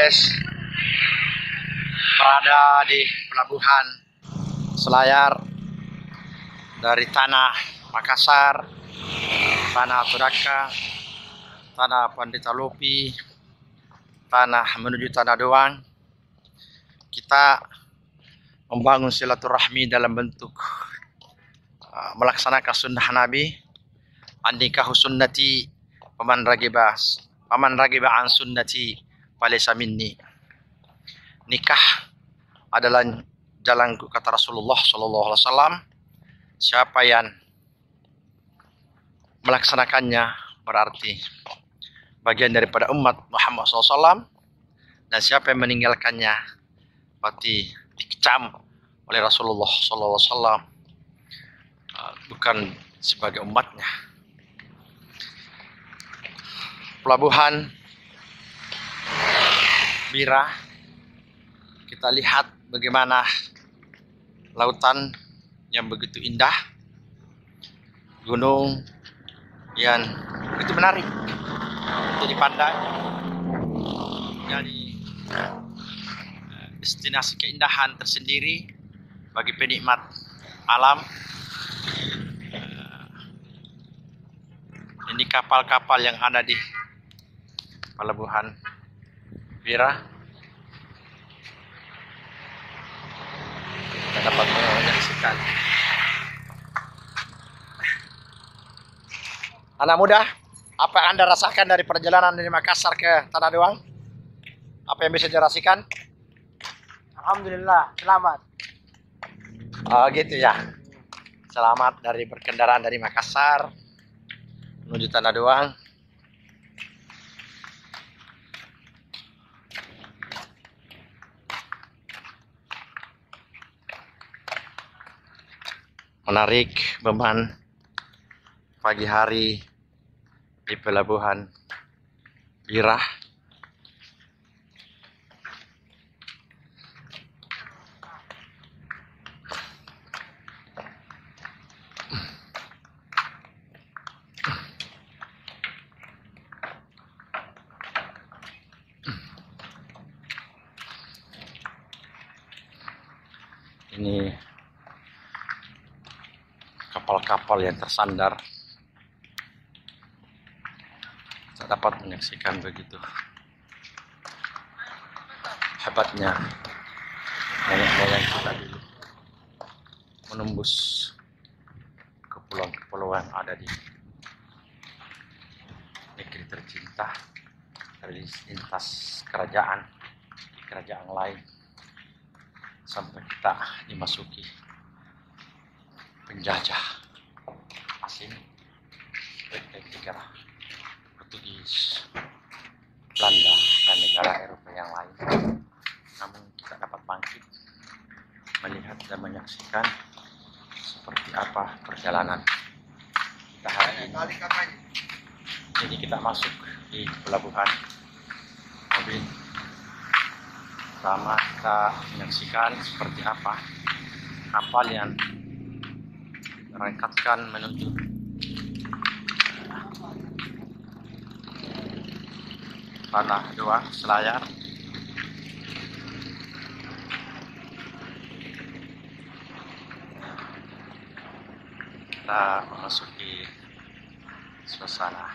guys, berada di pelabuhan Selayar dari tanah Makassar, tanah Todaka, tanah Pandita Lopi, tanah menuju Tanah Doang. Kita membangun silaturahmi dalam bentuk melaksanakan sunnah Nabi. Andikahu sunnati paman ragiba an sunnati falaysa minni. Nikah adalah jalanku, kata Rasulullah SAW. Siapa yang melaksanakannya berarti bagian daripada umat Muhammad SAW, dan siapa yang meninggalkannya berarti dikecam oleh Rasulullah SAW, bukan sebagai umatnya. Pelabuhan Bira, kita lihat bagaimana lautan yang begitu indah, gunung yang begitu menarik untuk dipandang, jadi destinasi keindahan tersendiri bagi penikmat alam. Ini kapal-kapal yang ada di pelabuhan Bira. Kita dapat menyaksikan. Anak muda, apa yang Anda rasakan dari perjalanan dari Makassar ke Tanah Doang? Apa yang bisa dirasikan? Alhamdulillah, selamat. Oh gitu ya. Selamat dari berkendaraan dari Makassar menuju Tanah Doang. Menarik beban pagi hari di pelabuhan Bira. Ini kapal-kapal yang tersandar. Saya dapat menyaksikan begitu hebatnya nenek-nenek kita dulu menembus kepulauan-kepulauan ada di negeri tercinta, dari lintas kerajaan di kerajaan lain sampai kita dimasuki penjajah asing baik dari negara Portugis, Belanda, dan negara Eropa yang lain. Namun kita dapat bangkit melihat dan menyaksikan seperti apa perjalanan kita hari ini. Jadi kita masuk di pelabuhan mobil. Pertama kita menyaksikan seperti apa kapal yang merangkatkan menuju Tanah Doang Selayar. Kita memasuki suasana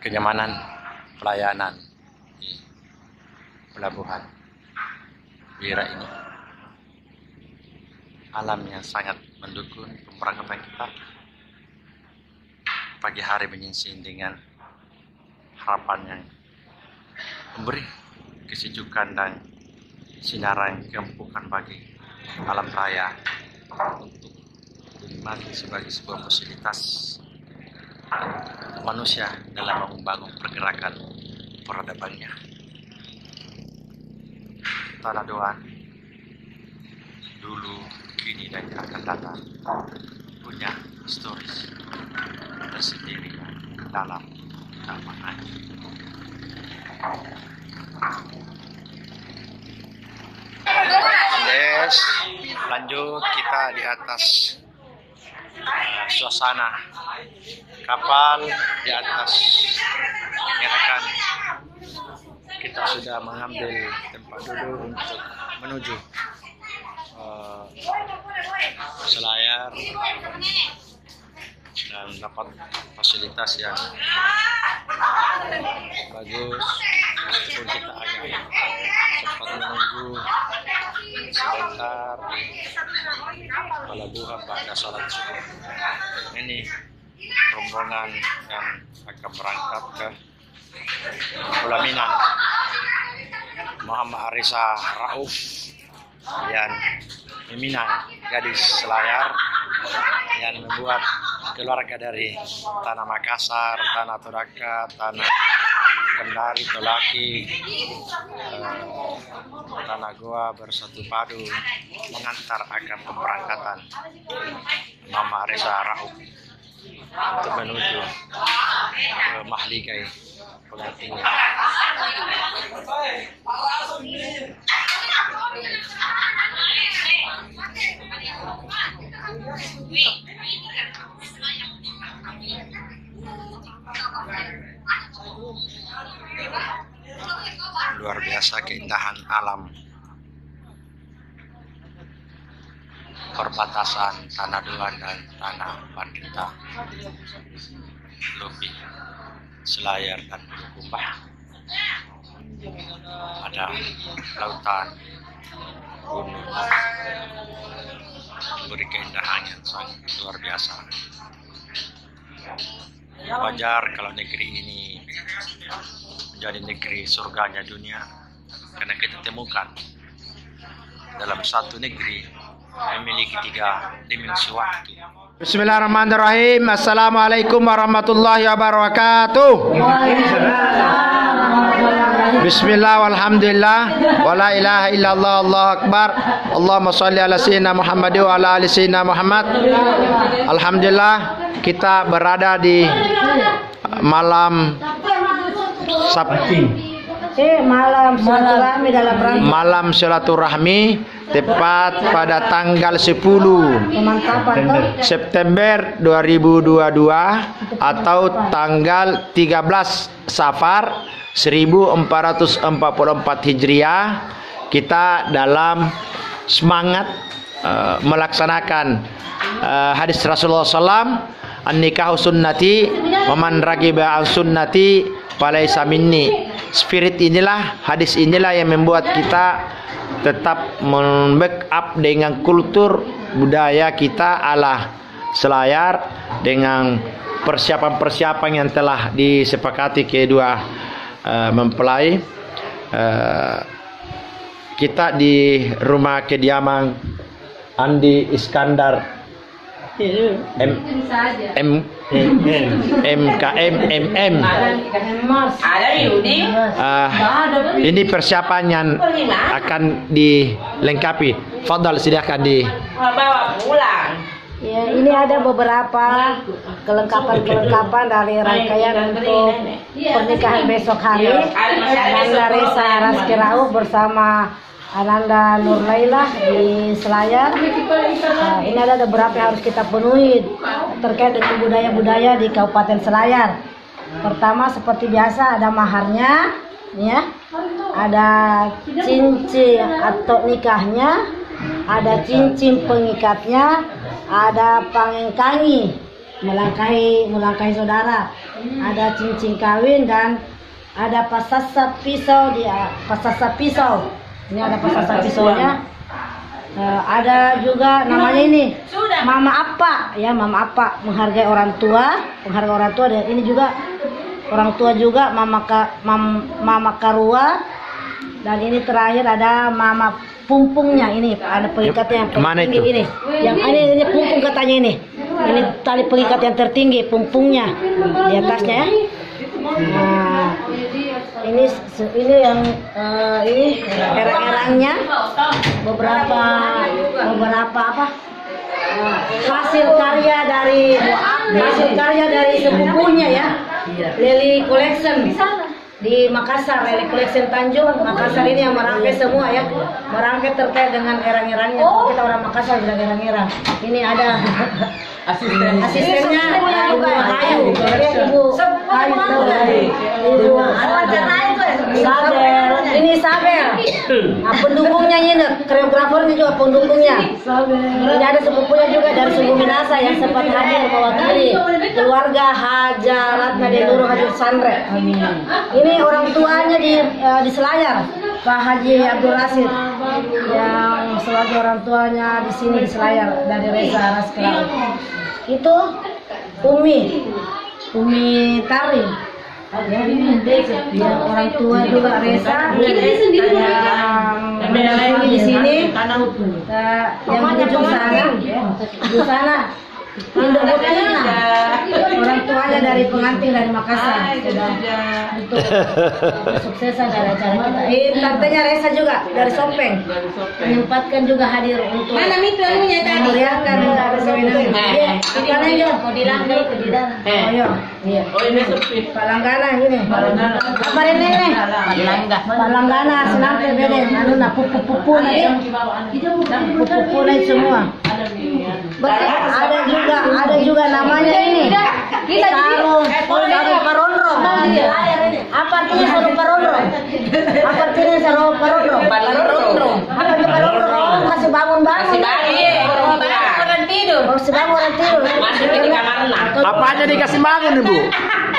kenyamanan pelayanan di pelabuhan Bira ini. Alam yang sangat mendukung pemberangkatan kita. Pagi hari menyingsing dengan harapan yang memberi kesejukan dan sinaran keempukan bagi alam raya untuk dinikmati sebagai sebuah fasilitas manusia dalam membangun pergerakan peradabannya. Tanah Doang dulu, kini, dan akan datang punya historis tersendiri dalam keamanannya. Yes, lanjut kita di atas suasana kapal di atas mengatakan kita sudah mengambil tempat duduk untuk menuju Selayar dan dapat fasilitas yang bagus meskipun kita agak sempat menunggu sebentar pelabuhan pada salat subuh. Ini rombongan yang akan berangkat ke Pulau Minang. Muhammad Arisa Rauf yang Minang, gadis Selayar yang membuat keluarga dari tanah Makassar, tanah Toraja, tanah Kendari, Tolaki, tanah Goa bersatu padu mengantar akan pemberangkatan Muhammad Arisa Rauf untuk menuju ke Mahligai pengantinnya. Luar biasa keindahan alam perbatasan Tanah Duan dan Tanah Pandita, Lupi, Selayar dan Bulukumba. Ada lautan, gunung, memberi keindahan yang sangat luar biasa. Wajar kalau negeri ini menjadi negeri surganya dunia, karena kita temukan dalam satu negeri memiliki 3 dimensi waktu. Bismillahirrahmanirrahim. Assalamualaikum warahmatullahi wabarakatuh. Bismillah walhamdulillah wala ilaha illallah Allahu akbar. Allahumma shalli ala sayyidina Muhammad wa ala ali sayyidina Muhammad. Alhamdulillah kita berada di malam Sabtu. Malam silaturahmi tepat pada tanggal 10 September 2022 atau tanggal 13 Safar 1444 Hijriah. Kita dalam semangat melaksanakan hadis Rasulullah SAW, an-nikahu sunnati wa man ragiba an sunnati falaysa minni. Spirit inilah, hadis inilah yang membuat kita tetap membackup dengan kultur budaya kita ala Selayar dengan persiapan-persiapan yang telah disepakati kedua mempelai. Kita di rumah kediaman Andi Iskandar MKM. Ini persiapan yang akan dilengkapi. Fadal, silakan di. Ya, ini ada beberapa kelengkapan dari rangkaian untuk pernikahan besok hari. Ananda Resa Raski Rauf bersama Ananda Nur Laila di Selayar. Nah, ini ada beberapa yang harus kita penuhi terkait dengan budaya-budaya di Kabupaten Selayar. Pertama, seperti biasa ada maharnya, ya, ada cincin atau nikahnya, ada cincin pengikatnya, ada pangengkangi melangkahi saudara, ada cincin kawin, dan ada pasasa pisau pisau. Ini ada pasasa pisaunya. Ada juga namanya ini Mama Apa, ya, Mama Apa, menghargai orang tua, dan ini juga orang tua juga Mama Karua, dan ini terakhir ada Mama Pumpungnya. Ini ada pengikatnya yang tertinggi ini. Yang ini pumpung katanya ini. Ini tali pengikat yang tertinggi, pumpungnya di atasnya, ya. Nah, ini yang ini erang-erangnya, beberapa apa hasil karya dari sepupunya, ya, Leli Collection di Makassar, Leli Collection Tanjung Makassar. Ini yang merangkai semua, ya, merangkai terkait dengan erang-erangnya. Kita orang Makassar bilang erang-erang. Ini ada Asistennya Ibu Hayu. Ibu Sabel. Ini Sabel. Nah, pendukungnya ini, koreografernya juga pendukungnya. Ini ada sepupunya juga dari suku Minasa yang sempat hadir mewakili keluarga Haja Ratna Denuro Haji Sandre. Ini orang tuanya di Selayar, Pak Haji Abdul Rasid, yang sebagai orang tuanya di sini di Selayar dari Reza Raskerau. Itu Umi Tari. Ya, orang tua juga Reza yang lagi di sini, yang di ujung sana Indo Butina, orang tuanya dari pengantin dari Makassar, untuk kesuksesan dari acara kita. Tantenya Reza juga dari Sopeng, menyempatkan juga hadir untuk memeriahkan perkawinan. Karena ini mau dilanggar ke di dalam. Iya. Palanggana ini. Apa ini? Palanggana senang beda. Anu na pupu semua. Ada juga namanya ini. Sarung Parondro. Apa artinya sarung Parondro? Apa artinya sarung Parondro? Apa itu Parondro? Masih bangun. Masih bangun orang tidur. Masih di kamarnya. Apanya dikasih bangun, Ibu?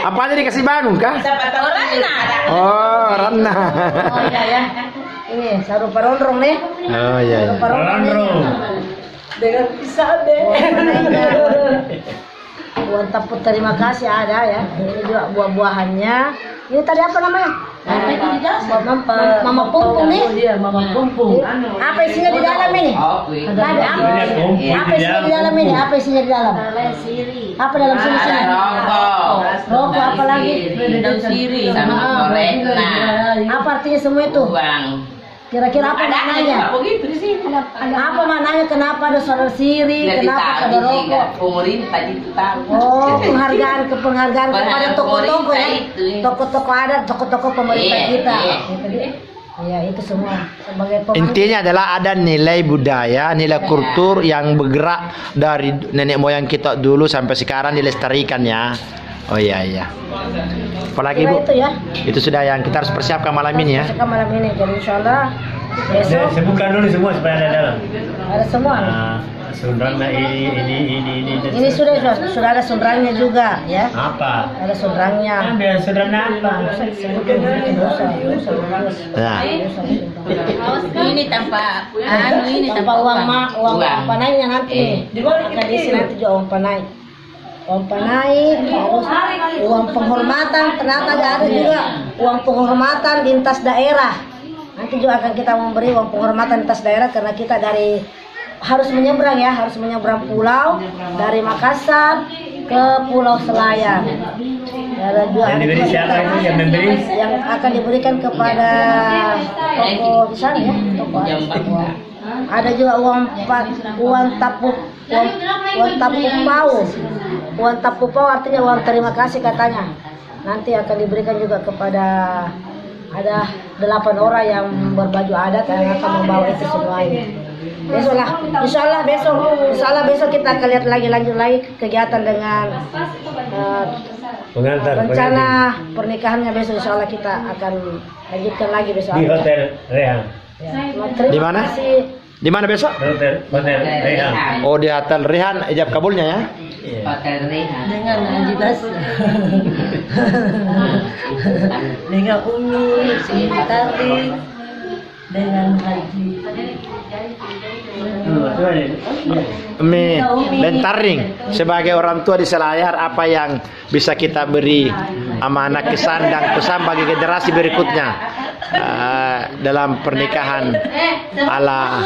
Apanya dikasih bangun kah? Ranna. Oh, Ranna. Oh iya ya. Ini sarung Parondro nih. Oh iya. Parondro. Dengan pisah deh. Buat taput terima kasih ada ya. Ini juga buah-buahannya. Ini tadi apa namanya? Mama Pumpung nih. Mama Pumpung. Apa isinya di dalam ini? Ada apa isinya di dalam ini? Apa isinya di dalam? Apa dalam sini? Rokok apa lagi? Daun siri sama goreng. Apa artinya semua itu? Kira-kira apa maknanya? Begitu di sini. Apa maknanya? Kenapa ada saudara siri? Kenapa ada rokok? Pemerintah itu tahu. Oh, penghargaan kepada toko-toko ya, toko-toko adat, toko-toko pemerintah kita. Iya, itu semua sebagai intinya adalah ada nilai budaya, nilai kultur yang bergerak dari nenek moyang kita dulu sampai sekarang dilestarikan ya. Oh iya. Apalagi Bu? Itu ya. Itu sudah yang kita harus persiapkan malam ini ya. Persiapkan malam ini. Jadi insyaallah besok. Sebutkan dulu semua supaya ada dalam. Ada semua. Sundrangnya ini. Ini sudah ada sundrangnya juga ya. Apa? Ada sundrangnya. Ambil sundrangnya apa? Nah. Ini tanpa uang panainya nanti. Akan diisi nanti juga uang panai. Uang panai, terus uang penghormatan, ternyata ada juga uang penghormatan lintas daerah. Nanti juga akan kita memberi uang penghormatan lintas daerah karena kita harus menyeberang pulau dari Makassar ke Pulau Selayar. Yang diberi siapa itu yang memberi? Yang akan diberikan kepada toko di sana ya, toko adat. Ada juga uang tapupau artinya uang terima kasih katanya. Nanti akan diberikan juga kepada ada 8 orang yang berbaju adat yang akan membawa itu semuanya. Insyaallah besok kita akan lihat lanjut lagi kegiatan dengan rencana pernikahannya besok. Insyaallah kita akan lanjutkan lagi besok di Hotel Rehan. Di mana? Di mana besok? Hotel Rehan. Oh, di Hotel Rehan, ijab kabulnya ya. Hotel Rehan. Dengan Haji Bas. Dengan Umi, Tari, dengan Haji. Bentaring sebagai orang tua di Selayar, apa yang bisa kita beri amanah kesan dan pesan bagi generasi berikutnya dalam pernikahan ala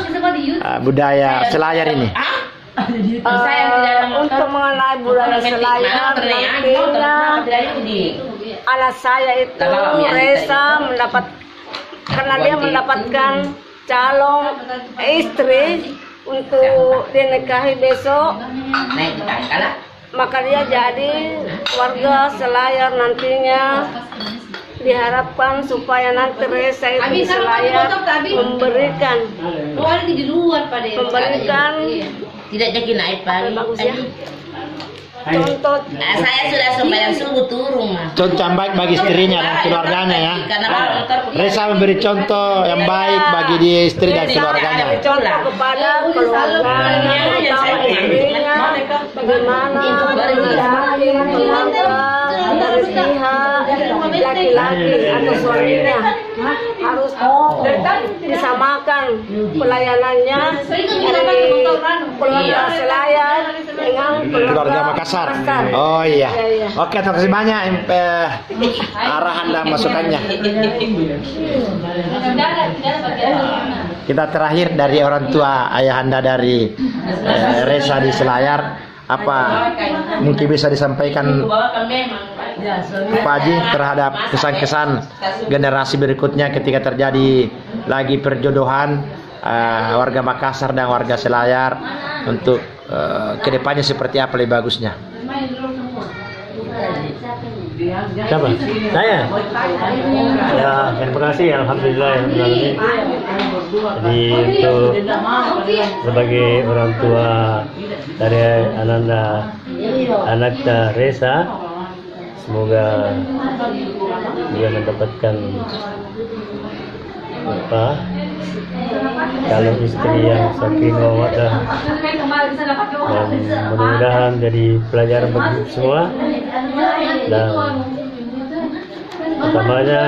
budaya Selayar ini? Untuk mengenai budaya Selayar nantinya ala saya itu Reza karena dia mendapatkan calon istri untuk dinikahi besok, maka dia jadi warga Selayar nantinya. Diharapkan supaya nanti Reza itu di Selayar memberikan tidak jadi naik pagi. bagus ya, contoh Saya sudah sembahyang subuh turun, Mas. Contoh yang baik bagi istrinya dan keluarganya ya. Karena motor Reza memberi contoh yang baik bagi dia istri dan keluarganya. contoh kepada keluarganya, terutama istrinya, bagaimana menghadapi keluarga dari pihak laki-laki atau suaminya harus disamakan pelayanannya dari keluarga Selayar dengan Keluarga Makassar. Oh iya. Oke, terima kasih banyak arahan dan masukannya. Kita terakhir dari orang tua ayahanda dari Reza di Selayar, apa mungkin bisa disampaikan Pak Haji terhadap kesan-kesan generasi berikutnya ketika terjadi lagi perjodohan warga Makassar dan warga Selayar untuk kedepannya seperti apa lebih bagusnya? Siapa? Saya. Ya, terima kasih. Alhamdulillah. Jadi untuk sebagai orang tua dari anaknya Reza, semoga dia mendapatkan apa? Kalau istri yang sakinah mawaddah, dan mudah-mudahan jadi pelajaran bagi semua, dan utamanya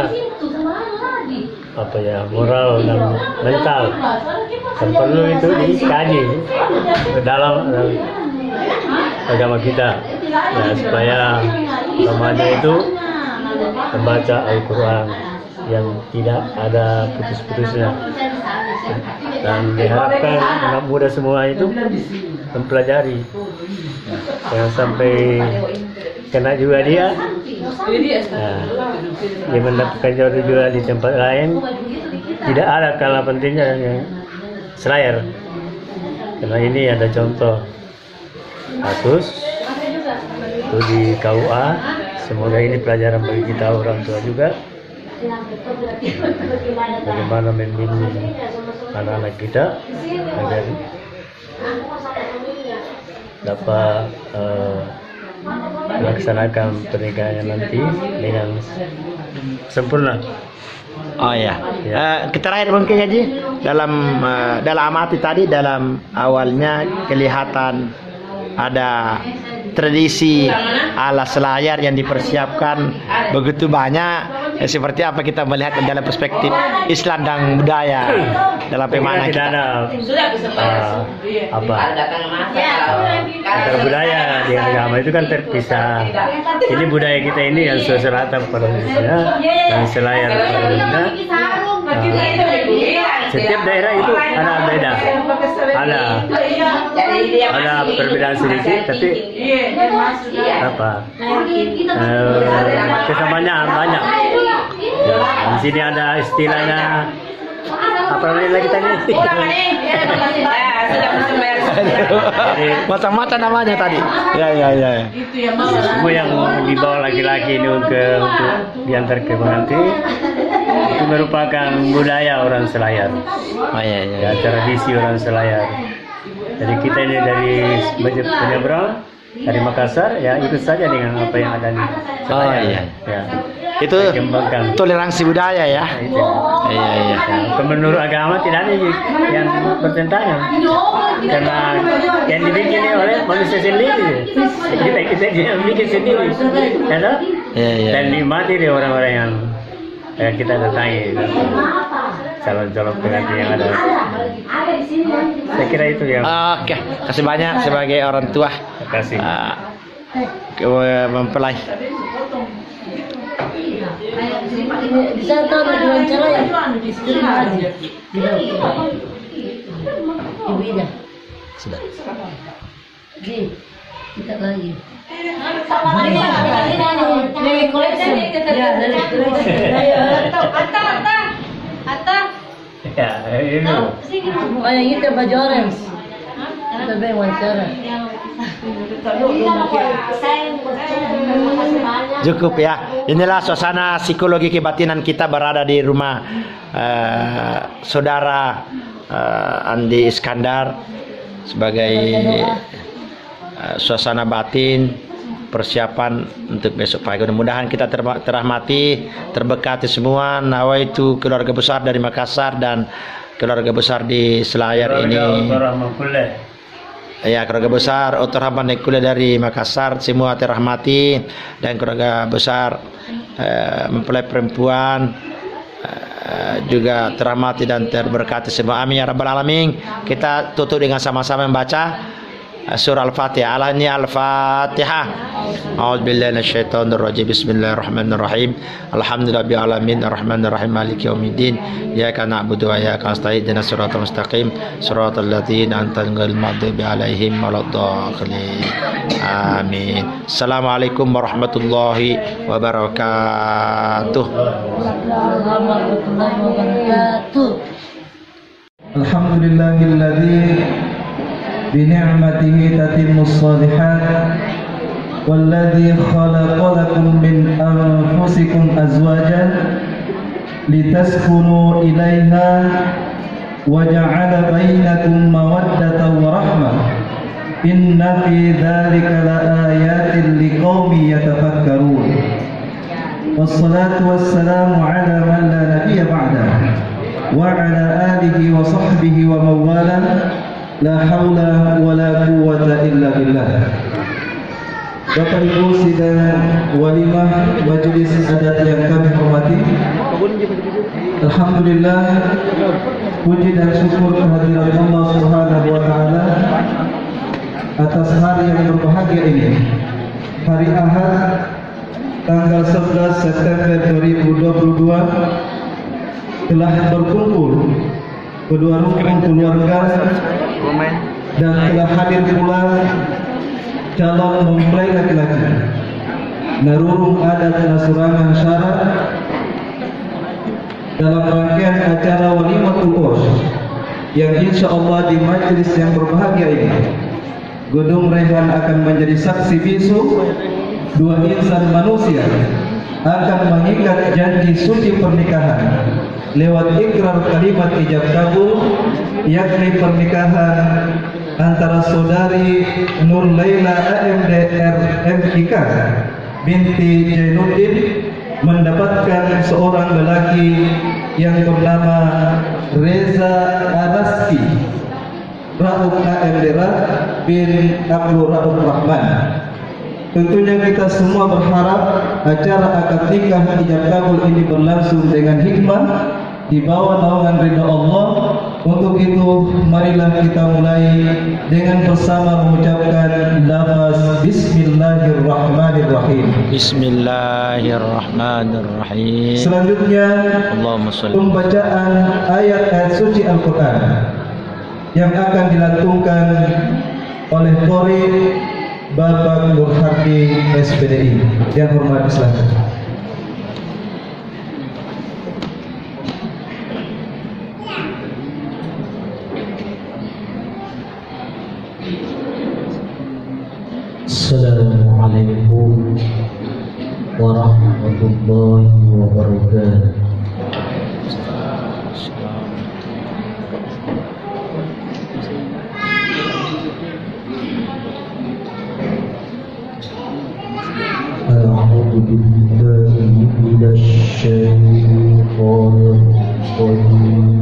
apa ya, moral dan mental dan perlu itu dikaji dalam agama kita ya, supaya utamanya itu membaca Al-Quran yang tidak ada putus-putusnya, dan diharapkan anak muda semua itu mempelajari, jangan sampai kena juga dia. Nah, dia mendapatkan jodoh juga di tempat lain, tidak ada kalah pentingnya yang Selayar, karena ini ada contoh kasus itu di KUA. Semoga ini pelajaran bagi kita orang tua juga, bagaimana membimbing anak-anak kita agar dapat melaksanakan pernikahannya nanti dengan sempurna. Oh ya, terakhir mungkin Haji dalam amati tadi, dalam awalnya kelihatan ada tradisi ala Selayar yang dipersiapkan begitu banyak. Seperti apa kita melihat dalam perspektif Islam dan budaya dalam pemana kita? Antara budaya dengan agama itu kan terpisah. Ini budaya kita ini yang selatan pada Indonesia dan Selayar pada Indonesia. Setiap daerah itu ada beda, ada perbedaan sedikit, tapi kesamaannya banyak. Di sini ada istilahnya apa namanya lagi tadi? Macam-macam namanya tadi. Ya. Semua yang dibawa laki-laki ini untuk diantar ke pengantin itu merupakan budaya orang Selayar. Oh ya. Tradisi orang Selayar. Jadi kita ini dari penyeberang dari Makassar, ya ikut saja dengan apa yang ada di Selayar. Oh iya. Ya. Itu toleransi budaya ya. Iya. Menurut agama tidak ada yang bertentangan, karena yang dibikin oleh manusia sendiri. Kita yang bikin sendiri, ya. Dan dinikmati oleh orang-orang yang kita datangi, calon-calon pengantin yang ada. Saya kira itu yang. Oke, kasih banyak sebagai orang tua. Terima kasih. Mempelai. di sana diwawancara ya Ibu Ida Sudah. Di kita lagi Dari koleksi. ya dari Ya, ini. banyak kita baju orange kita beli wawancara Cukup ya. Inilah suasana psikologi kebatinan kita berada di rumah saudara Andi Iskandar sebagai suasana batin, persiapan untuk besok pagi. Mudah-mudahan kita terahmati, terberkati semua. Nawaitu keluarga besar dari Makassar dan keluarga besar di Selayar ini. Ya, keluarga besar Otor Rahman Nekule dari Makassar semua terahmati, dan keluarga besar mempelai perempuan juga terahmati dan terberkati semua. Amin ya rabbal alamin. Kita tutup dengan sama-sama membaca surah Al-Fatihah. Alani Al-Fatihah. A'udzubillahi minasyaitonir rajim. Bismillahirrahmanirrahim. Alhamdulillahirabbil alamin arrahmanir rahim maliki yaumiddin. Iyyaka na'budu wa iyyaka nasta'in. Ihdinas siratal mustaqim. Shiratal ladzina an'amta 'alaihim ghairil maghdubi 'alaihim waladdallin. Amin. Assalamualaikum warahmatullahi wabarakatuh. Alhamdulillahilladzi بنعمته تتم الصالحات والذي خلق لكم من أنفسكم أزواجا لتسكنوا إليها وجعل بينكم مودة ورحمة إن في ذلك لآيات لقوم يتفكرون والصلاة والسلام على من لا نبي بعده وعلى آله وصحبه ومن والاه La haula wala quwwata illa billah. Bapak Ibu sidang walimah majelis adat yang kami hormati, alhamdulillah, puji dan syukur kehadirat Allah Subhanahu wa taala atas hari yang berbahagia ini. Hari Ahad tanggal 11 September 2022 telah berkumpul kedua rukun keluarga dan telah hadir pula calon mempelai laki-laki Narurung Adat Nasurangan Syarat dalam rangkaian acara Walimatul Urs yang insya Allah di majelis yang berbahagia ini Gunung Rehan akan menjadi saksi bisu dua insan manusia akan mengikat janji suci pernikahan lewat ikrar kalimat ijab kabul, yakni pernikahan antara saudari Nur Laila AMDR MIK binti Jainuddin mendapatkan seorang lelaki yang bernama Reza Anaski Rauf AMDR bin Abdul Rauf Rahman. Tentunya kita semua berharap acara akad nikah ijab kabul ini berlangsung dengan hikmah di bawah naungan ridha Allah. Untuk itu marilah kita mulai dengan bersama mengucapkan lafaz Bismillahirrahmanirrahim. Bismillahirrahmanirrahim. Selanjutnya pembacaan ayat-ayat suci Al-Quran yang akan dilantunkan oleh Qori Bapak Nur Hardi SPDI. Yang hormat silakan. Assalamualaikum warahmatullahi wabarakatuh. A'udzu billahi minasy syaithanir rajim.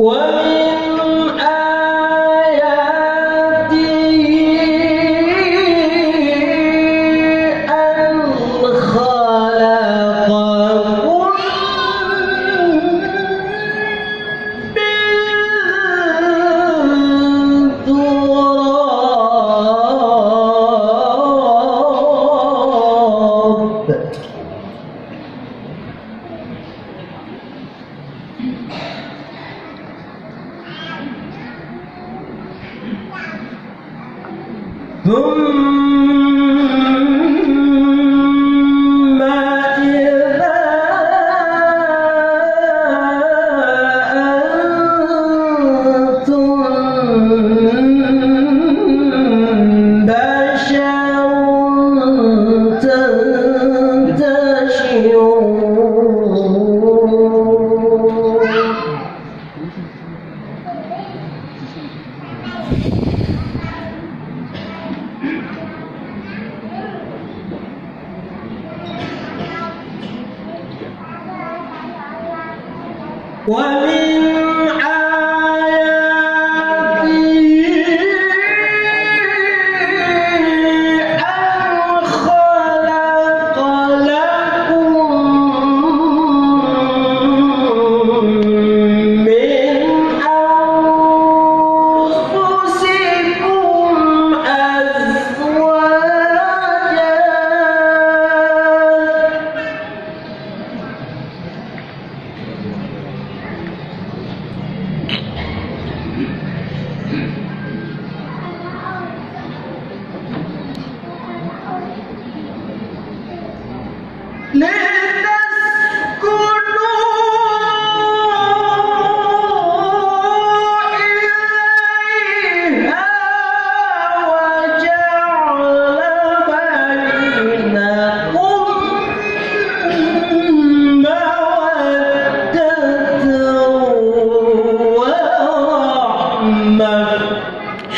ومن آياته أن خلقكم من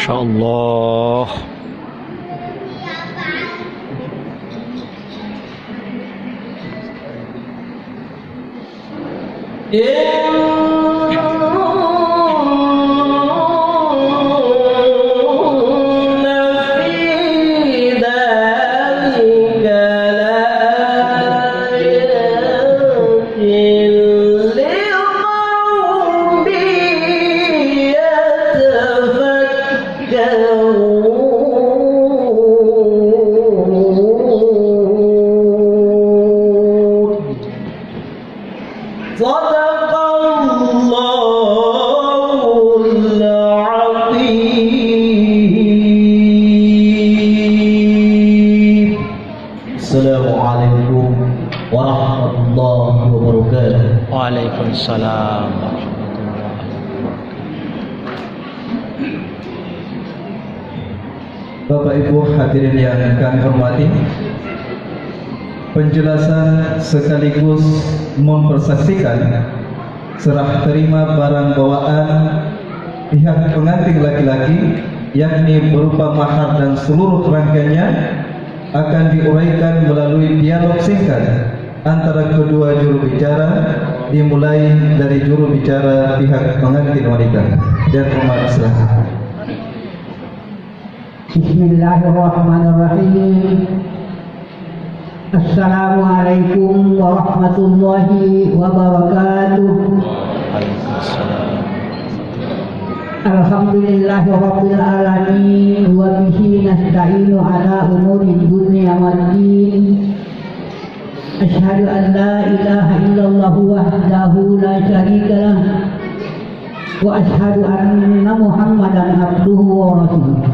Insyaallah. Assalamualaikum warahmatullahi wabarakatuh. Waalaikumsalam. Bapak Ibu hadirin yang kami hormati, penjelasan sekaligus mempersaksikan serah terima barang bawaan pihak pengantin laki-laki, yakni berupa mahar dan seluruh rangkaiannya, akan diuraikan melalui dialog singkat antara kedua juru bicara, dimulai dari juru bicara pihak pengantin wanita. Dan umat Islam. Bismillahirrahmanirrahim. Assalamualaikum warahmatullahi wabarakatuh. Alhamdulillahirabbil alamin wa bihi nasta'inu ala umuri dunya waddin. Asyhadu an la ilaha illallah wahdahu la syarika lah wa asyhadu anna Muhammadan abduhu wa rasuluh.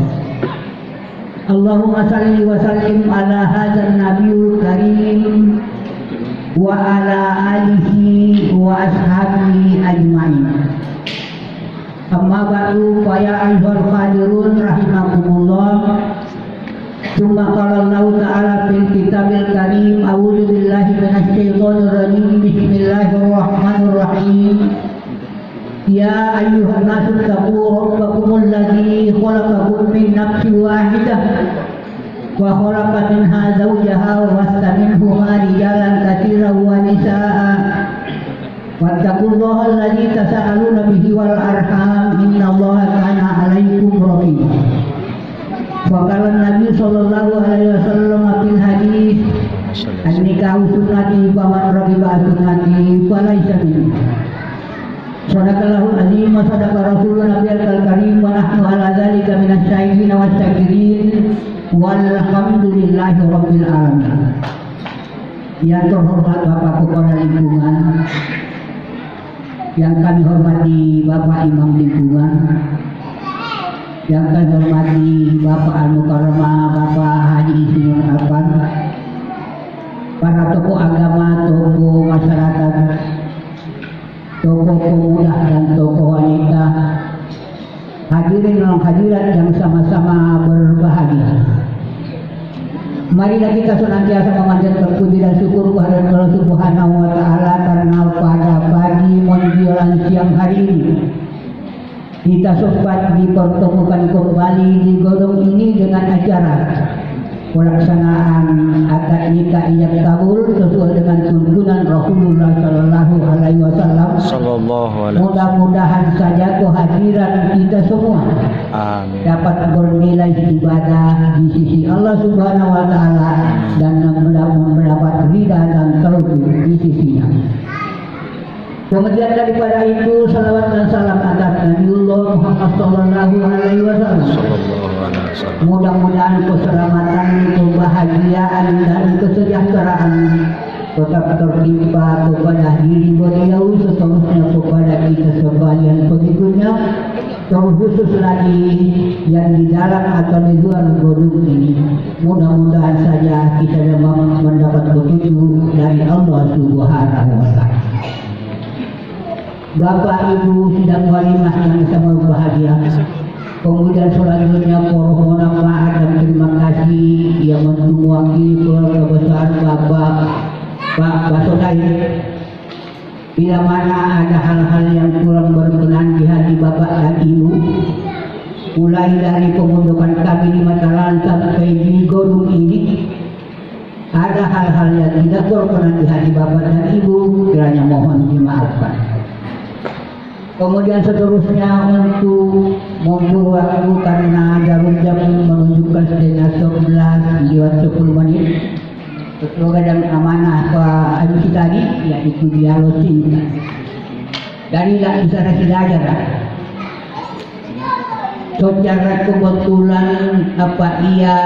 Allahumma salli wa sallim ala hadzal nabiyil karim wa ala alihi wa ashabihi ajmain. Amma ba'du fa ya ayyuhal qadirun rahimakumullah. Tsumma qala Allah ta'ala fil kitabil karim, a'udzu billahi minasy syaithanir rajim. Bismillahirrahmanirrahim. Ya ayyuhan nasu taqu rabbakumul ladzi khalaqakum min nafsin wahidah wa khalaqa minha zawjaha wa bassa minhuma rijalan katsiran wa nisaa'a. Wattaqullaha alladzi tasaaluna bihi wal arham, innallaha kana 'alaikum raqiba. Wa qala Nabi sallallahu alaihi wasallam fil hadis, an-nikahu sunnati faman raghiba sunnati falaysa minni. Sadaqallahul azim wa sadaqa rasulun nabiyil karim wa nahnu ala dzalika minasy syahidin wasyakirin walhamdulillahi rabbil alamin. Yang terhormat Bapak Kepala Lingkungan, yang kami hormati Bapak Imam Lingkungan, yang kami hormati Bapak Al-Mukarramah, Bapak Haji Ismail Alfan, para tokoh agama, tokoh masyarakat, tokoh pemuda dan tokoh wanita, hadirin dan hadirat yang sama-sama berbahagia. Marilah kita senantiasa memanjatkan puji dan syukur kepada Allah Subhanahu wa taala karena pada pagi menjelang siang hari ini kita sempat dipertemukan kembali di gedung ini dengan acara pelaksanaan akad nikah ijab kabul sesuai dengan tuntunan Rasulullah Sallallahu Alaihi Wasallam. Mudah-mudahan saja kehadiran kita semua dapat bernilai ibadah di sisi Allah Subhanahu Wa Taala dan mendapat ridha dan taufik di sisinya. Kemudian daripada itu salawat dan salam atas Nabiullah Muhammad Sallallahu Alaihi Wasallam. Mudah-mudahan keselamatan, kebahagiaan dan kesejahteraan tetap tertimpa kepada diri beliau, seterusnya kepada kita sekalian pengikutnya, terkhusus lagi yang di dalam atau di luar gedung ini. Mudah-mudahan saja kita mendapat petunjuk dari Allah Subhanahu wa taala. Bapak Ibu sidang walimah yang sama bahagia. Kemudian selanjutnya mohon maaf dan terima kasih yang mewakili keluarga besar Bapak Basodai. Bila mana ada hal-hal yang kurang berkenan di hati Bapak dan Ibu, mulai dari pemundokan kami di Mataram sampai di gedung ini, ada hal-hal yang tidak berkenan di hati Bapak dan Ibu, kiranya mohon dimaafkan. Kemudian seterusnya untuk membuat waktu karena jarum jam menunjukkan setengah 11 lewat 10 menit sesuai dengan amanah Pak Haji tadi, yaitu dialog singkat dari Isara Sidajar. Secara kebetulan apa ia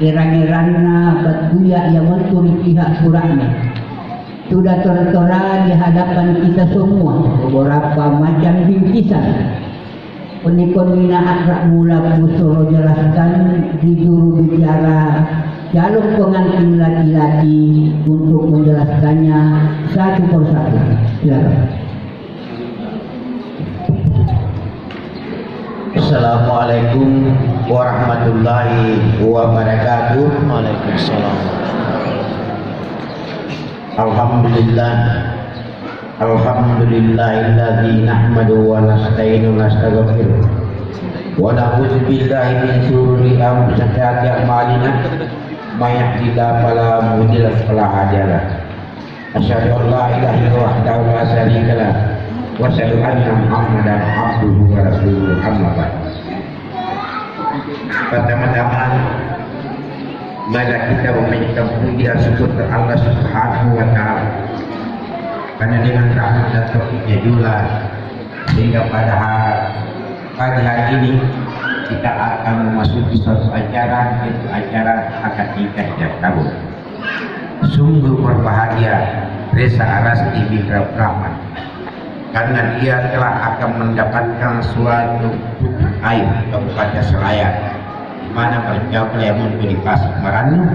irang-irangna batuya yang menturi pihak kurangnya sudah tertera di hadapan kita semua beberapa macam ringkisan. Penikon akrak mula musuh jelaskan di juru bicara jalur pengantin laki-laki untuk menjelaskannya satu persatu. Silakan. Assalamualaikum warahmatullahi wabarakatuh. Waalaikumsalam. Alhamdulillahilladzi nahmaduhu wa nasta'inu wa nastaghfiruh wa na'udzu billahi min shururi anfusina wa a'malina may yahdihillahu fala mudilla lahu wa la hadiya lahu. Asyhadu an la ilaha illallah wahdahu la syarika lahu wa asyhadu anna Muhammadan abduhu wa rasuluhu. Amma ba'd. Pertama-tama mari kita memanjatkan puji dan syukur kepada Allah Subhanahu wa taala. Karena dengan rahmat dan taufiknya juga sehingga pada pagi hari ini kita akan memasuki suatu acara, yaitu acara akad nikah ijab kabul. Sungguh berbahagia Reza Arasti Bikra Rahman karena dia telah akan mendapatkan suatu air Kabupaten Selayar, mana berjauh Lemun di Pasir Meranu.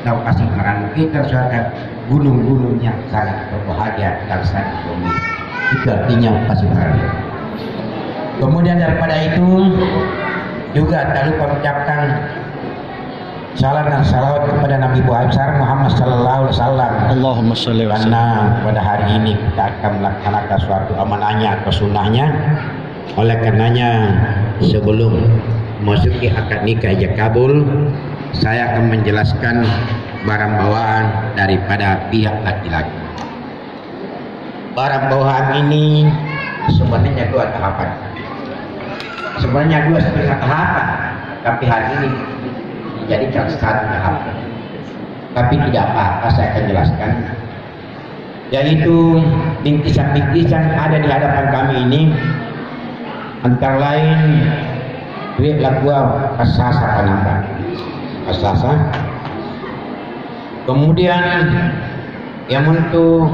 Tahu Pasir Meranu kita sudah gunung-gunung yang sangat berbahagia dan sangat unik. Itu artinya Pasir Meranu. Kemudian daripada itu juga tak lupa mengucapkan salam dan salawat kepada Nabi besar Muhammad Sallallahu Alaihi Wasallam. Allahumma sholli wa sallim. Karena pada hari ini kita akan melaksanakan suatu amanahnya atau sunnahnya. Oleh karenanya sebelum memasuki akad nikah ijab kabul, saya akan menjelaskan barang bawaan daripada pihak laki-laki. Barang bawaan ini sebenarnya dua tahapan. Sebenarnya dua setengah tahapan, tapi hari ini dijadikan satu tahapan. Tapi tidak apa-apa, saya akan jelaskan. Yaitu bingkisan-bingkisan ada di hadapan kami ini, antara lain duit lakuan kasasa penambah kasasa. Kemudian yang untuk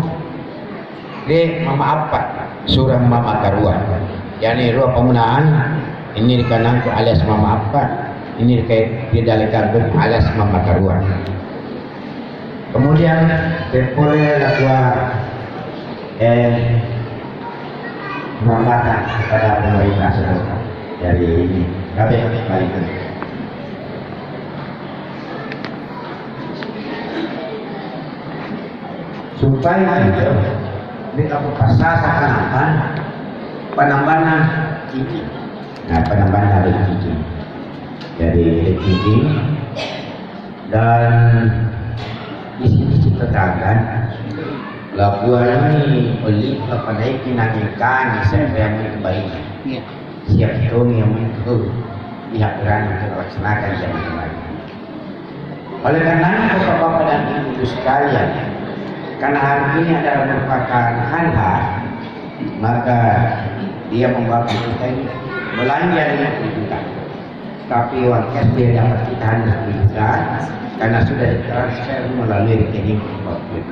memaafkan surah mama karuan. Yani ruang penggunaan ini dikenang alias mama apa? Ini didalikan alias mama karuan. Kemudian berpoleh lakwa menambahkan kepada pemerintah setempat dari ini. Kabeh balik. Supaya itu kita pasasakan apa penambahan cici. Nah, penambahan dari cici. Jadi cici dan di sini dikatakan lakuan ini oleh kepada kinangikan siapa yang baik. Siapa yang itu pihak berani untuk melaksanakan yang baik. Oleh karena itu Bapak dan Ibu sekalian, karena hari ini adalah merupakan hal-hal, maka dia membawa kita ini belanja dengan juta. Tapi uang cash dia dapat kita hanya juta karena sudah ditransfer melalui rekening corporate.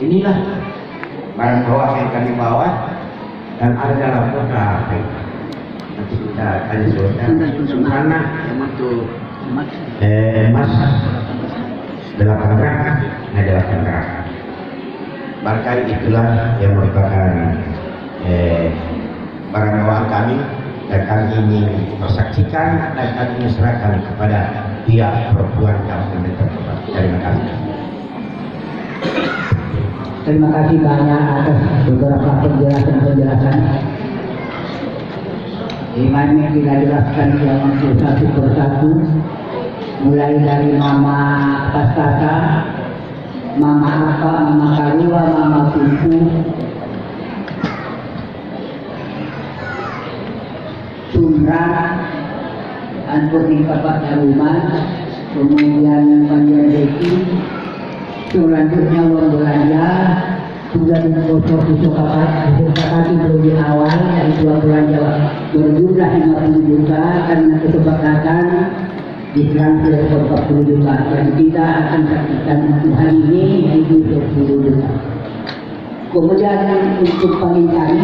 Inilah barang bawah yang kami bawa dan ada dalam kota HP. Nanti kita tanya saudara mana Mas 8 gram adalah gram. Barangkali itulah yang merupakan barang bawaan kami dan kami ingin persaksikan dan kami ingin serahkan kepada pihak perempuan kampung tempat. Terima kasih. Terima kasih banyak atas beberapa penjelasan. Imannya kita jelaskan yang satu persatu, mulai dari Mama Pastata, Mama apa, Mama Karua, Mama Kuku, Sumra, Anpurni Bapak Daruman, kemudian Panjang Deki, selanjutnya uang belanja sudah digosok disepakati lebih awal, yaitu uang belanja berjumlah 50 juta karena kesepakatan ditransfer ke 40 juta dan kita akan saksikan untuk hari ini yaitu 20 juta. Kemudian untuk pengintari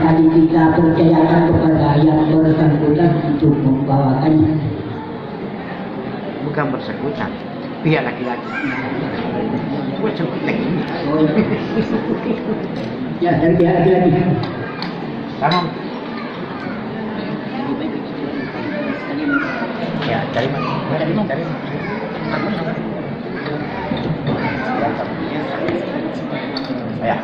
tadi kita percayakan kepada yang bersangkutan untuk membawakannya. Bukan bersangkutan, pihak laki-laki. Ya, dari pihak laki-laki. Tamam. Ya, dari mana? Dari ya.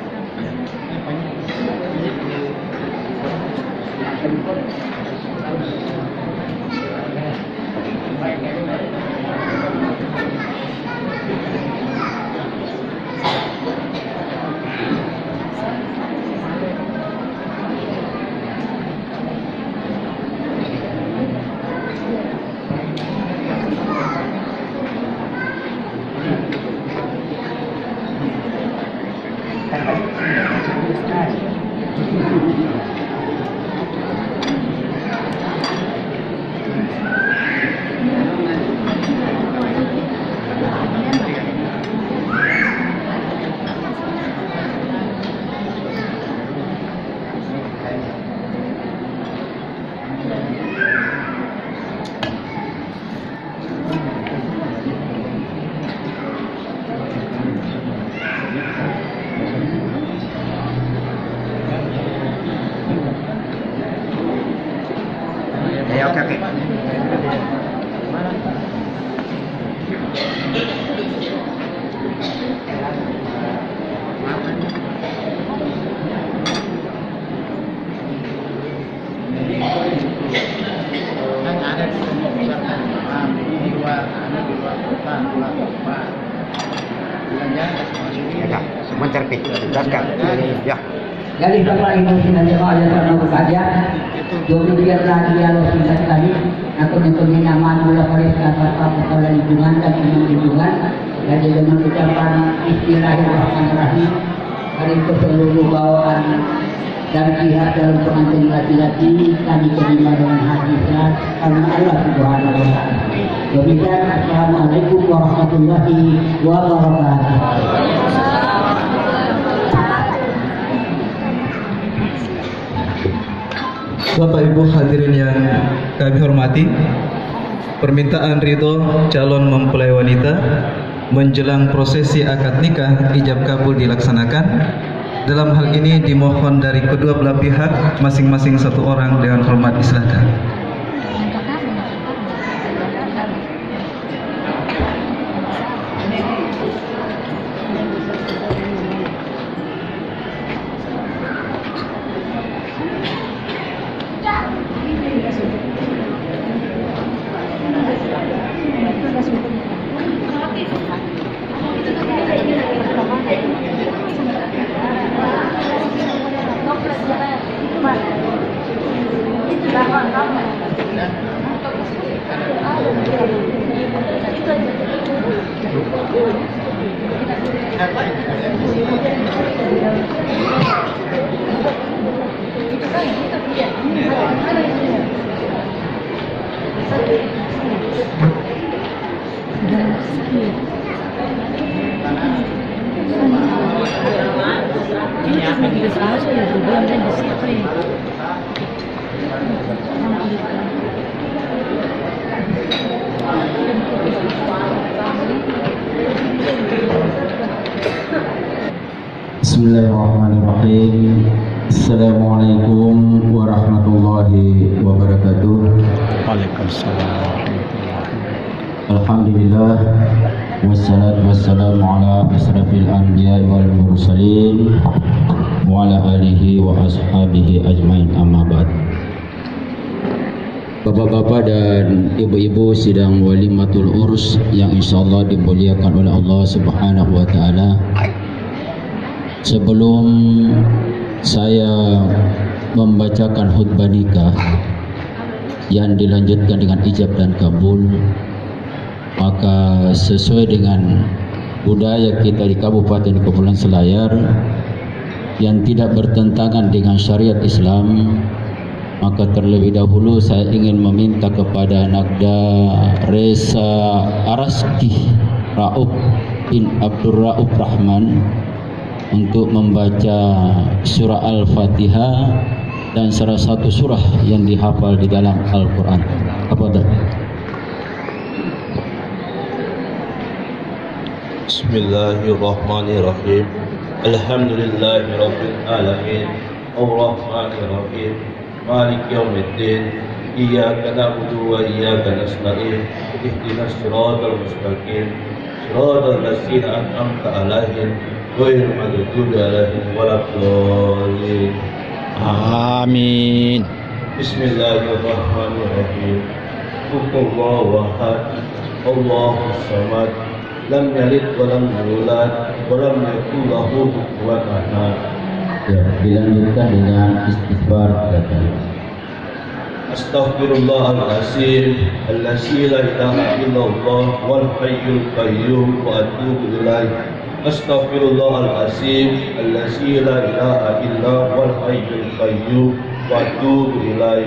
Ya, oke. Ya, sebentar Pi, jelaskan. Ya. Jadi Bapak Ibu dan jemaah yang terhormat sekalian, demikian lagi yang singkat tadi, aku mempunyai nama Mula Paris Bapak Kepala Lingkungan dan Umum Lingkungan, dan dengan ucapan Bismillahirrahmanirrahim, hari ke seluruh bawaan dan jihad dalam pengantin laki-laki kami terima dengan hati ikhlas karena Allah Subhanahu wa Ta'ala. Demikian, Assalamualaikum warahmatullahi wabarakatuh. Bapak Ibu hadirin yang kami hormati, permintaan ridho calon mempelai wanita menjelang prosesi akad nikah ijab kabul dilaksanakan. Dalam hal ini dimohon dari kedua belah pihak masing-masing satu orang dengan hormat silakan. Bismillahirrahmanirrahim. Assalamualaikum warahmatullahi wabarakatuh. Waalaikumsalam. Alhamdulillah wassalatu wassalamu ala asrafil anbiya wal mursalin wa ala alihi wa ashabihi ajmain, amma ba'd. Bapak-bapak dan ibu-ibu sidang walimatul urus yang insyaallah dimuliakan oleh Allah Subhanahu wa taala. Sebelum saya membacakan khutbah nikah yang dilanjutkan dengan ijab dan kabul, maka sesuai dengan budaya kita di Kabupaten Kepulauan Selayar yang tidak bertentangan dengan syariat Islam, maka terlebih dahulu saya ingin meminta kepada Nagda Reza Araski Rauf bin Abdul Rauf Rahman untuk membaca surah Al-Fatihah dan salah satu surah yang dihafal di dalam Al-Quran. Kepada Bismillahirrahmanirrahim. Alhamdulillahi Rabbil Alamin, Ar-Rahmanirrahim, Malik Yawmiddin, Iyyaka na'budu wa iyyaka nasta'in, ihdinas siratal mustaqim, siratal ladzina an'amta 'alaihim ghairil maghdubi 'alaihim waladdallin. Amin. Bismillahirrahmanirrahim. Qulhuwallahu ahad, Allahus samad, lam yalid wa lam yulad wa lam yakul lahu kufuwan ahad. ya, dilanjutkan dengan istighfar kata. Astaghfirullahalazim allazi la ilaha illallah wal hayyul qayyum wa atubu ilaih. Astaghfirullahalazim allazi la ilaha illallah wal hayyul qayyum wa atubu ilaih.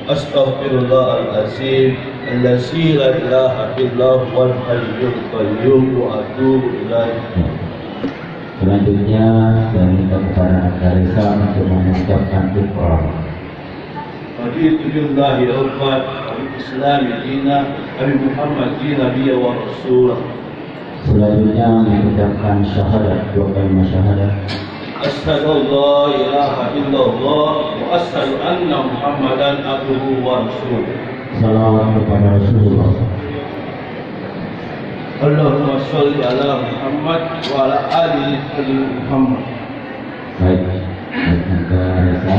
Astaghfirullahalazim allazi la ilaha illallah wal hayyul qayyum wa atubu ilaih. Selanjutnya saya minta kepada Karisa untuk mengucapkan iqrar. Raditu billahi rabban wa bil islam dinan wa bi Muhammad nabiyyan wa rasulah. Selanjutnya mengucapkan syahadat, dua kalimat syahadat. Asyhadu an la ilaha illallah wa asyhadu anna Muhammadan abduhu wa rasuluh. Salawat kepada Rasulullah. Allahumma sholli ala Muhammad wa ala ali Muhammad. Baik, Anda Reza.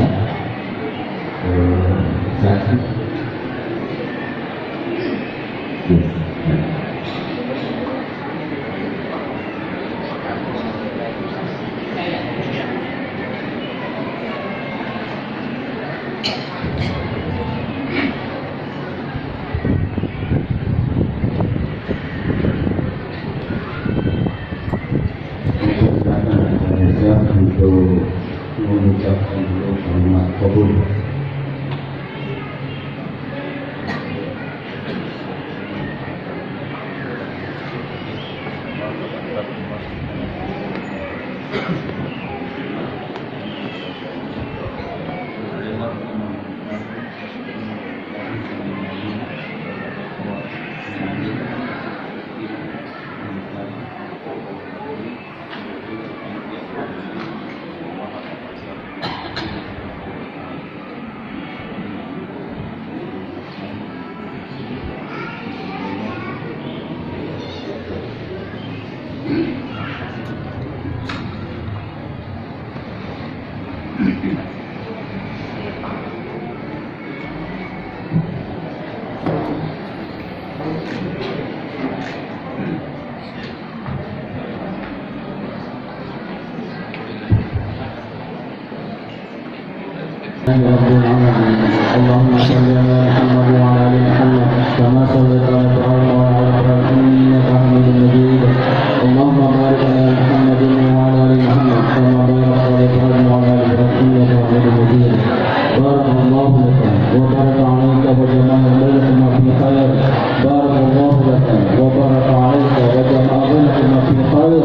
Saksi. Untuk mengucapkan dulu kalimat kabul. اللهم صل على محمد وعلى ال محمد كما صليت على ابراهيم وعلى ال ابراهيم انك حميد مجيد اللهم بارك على محمد وعلى ال محمد كما باركت على ابراهيم وعلى ال ابراهيم انك حميد مجيد بارك الله لك وبارك عليك وجمع بينكما في خير بارك الله لك وبارك عليك وجمع بينكما في خير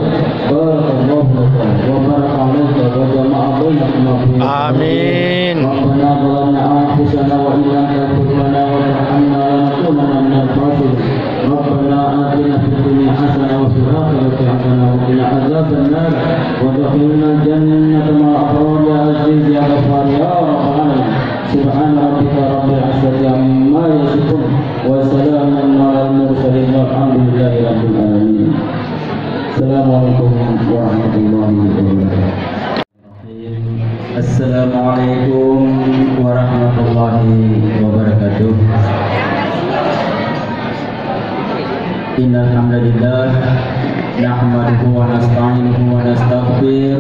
بارك الله لك وبارك عليك وجمع بينكما في خير آمين. ربنا ظلمنا أنفسنا وإن لم تغفر لنا وترحمنا لنكونن من الخاسرين ربنا آتنا في الدنيا حسنة وفي الآخرة حسنة وقنا عذاب النار وادخلنا الجنة مع الأبرار يا عزيز يا غفار يا رب العالمين سبحان ربك رب العزة عما يصفون وسلام على المرسلين والحمد لله رب العالمين. السلام عليكم ورحمة الله وبركاته. Assalamualaikum warahmatullahi wabarakatuh. Innal hamdalillah nahmaduhu wa nasta'inuhu wa nastaghfir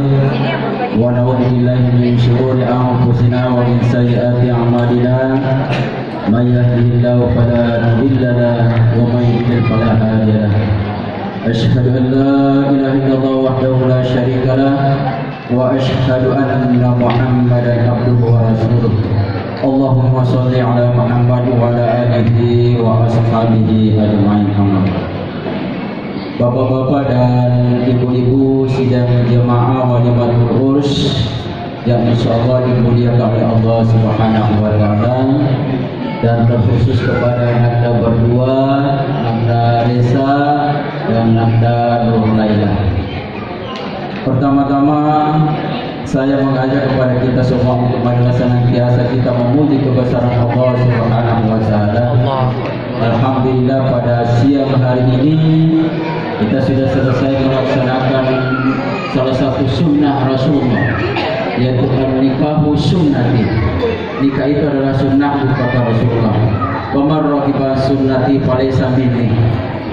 wa na'udzu billahi min shururi anfusina wa min sayyiati a'malina may yahdihillahu fala mudilla lahu wa may yudlil fala hadiya lahu. Asyhadu an la ilaha illallah wahdahu la syarika lahu wa asyhadu anna Muhammadan abduhu wa rasuluh. Allahumma shalli ala Muhammad wa ala alihi wa ashabihi ajma'in. Bapak-bapak dan ibu-ibu sidang jemaah walimatul urs yang insyaallah dimuliakan oleh Allah Subhanahu wa taala, dan terkhusus kepada Nakda berdua, Nakda Reza dan Nakda Nur Laila. Pertama-tama saya mengajak kepada kita semua untuk marilah senantiasa kita memuji kebesaran Allah Subhanahu wa taala. Alhamdulillah pada siang hari ini kita sudah selesai melaksanakan salah satu sunnah Rasulullah, yaitu nikahu sunnati. Nikah itu adalah sunnah kata Rasulullah. Qamar raqiba sunnati falaysa minni.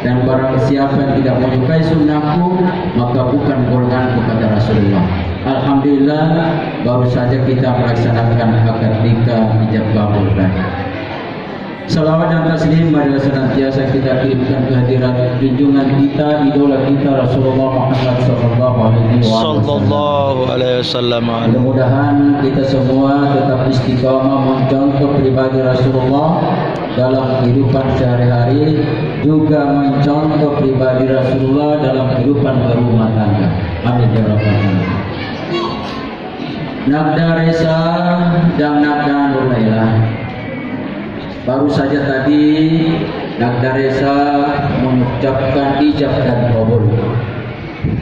Dan barang siapa yang tidak menyukai sunnahku maka bukan golonganku kata Rasulullah. Alhamdulillah baru saja kita melaksanakan akad nikah ijab kabul tadi. Salawat dan taslim marilah senantiasa kita kirimkan kehadiran junjungan kita, idola kita Rasulullah Muhammad sallallahu alaihi wasallam. Mudah-mudahan kita semua tetap istiqamah mencontoh pribadi Rasulullah dalam kehidupan sehari-hari, juga mencontoh pribadi Rasulullah dalam kehidupan berumah tangga. Amin ya rabbal alamin. Nakda Reza dan Nakda Nur Laila. Baru saja tadi Nakda Reza mengucapkan ijab dan kabul.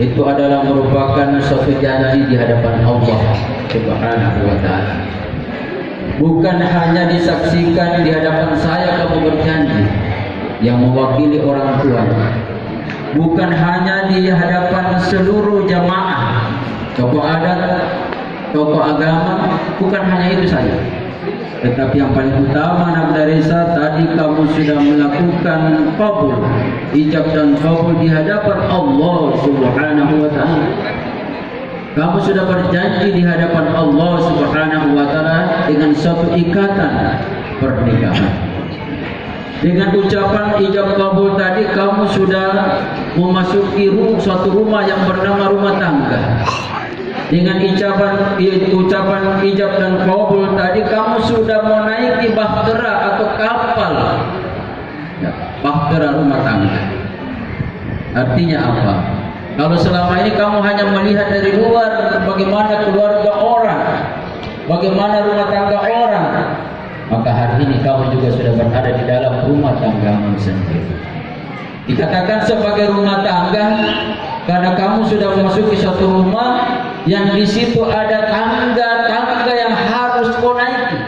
Itu adalah merupakan suatu janji di hadapan Allah Subhanahu wa taala. Bukan hanya disaksikan di hadapan saya kamu berjanji yang mewakili orang tua. Bukan hanya di hadapan seluruh jamaah, tokoh adat, tokoh agama, bukan hanya itu saja. Tetapi yang paling utama Nakda Reza, tadi kamu sudah melakukan qabul, ijab dan qabul di hadapan Allah Subhanahu wa taala. Kamu sudah berjanji di hadapan Allah Subhanahu wa taala dengan suatu ikatan pernikahan. Dengan ucapan ijab kabul tadi kamu sudah memasuki suatu rumah yang bernama rumah tangga. Dengan ucapan ijab dan kabul tadi kamu sudah menaiki bahtera atau kapal, bahtera rumah tangga. Artinya apa? Kalau selama ini kamu hanya melihat dari luar bagaimana keluarga orang, bagaimana rumah tangga orang, maka hari ini kamu juga sudah berada di dalam rumah tanggamu sendiri. Dikatakan sebagai rumah tangga karena kamu sudah memasuki suatu rumah yang di situ ada tangga-tangga yang harus kau naiki.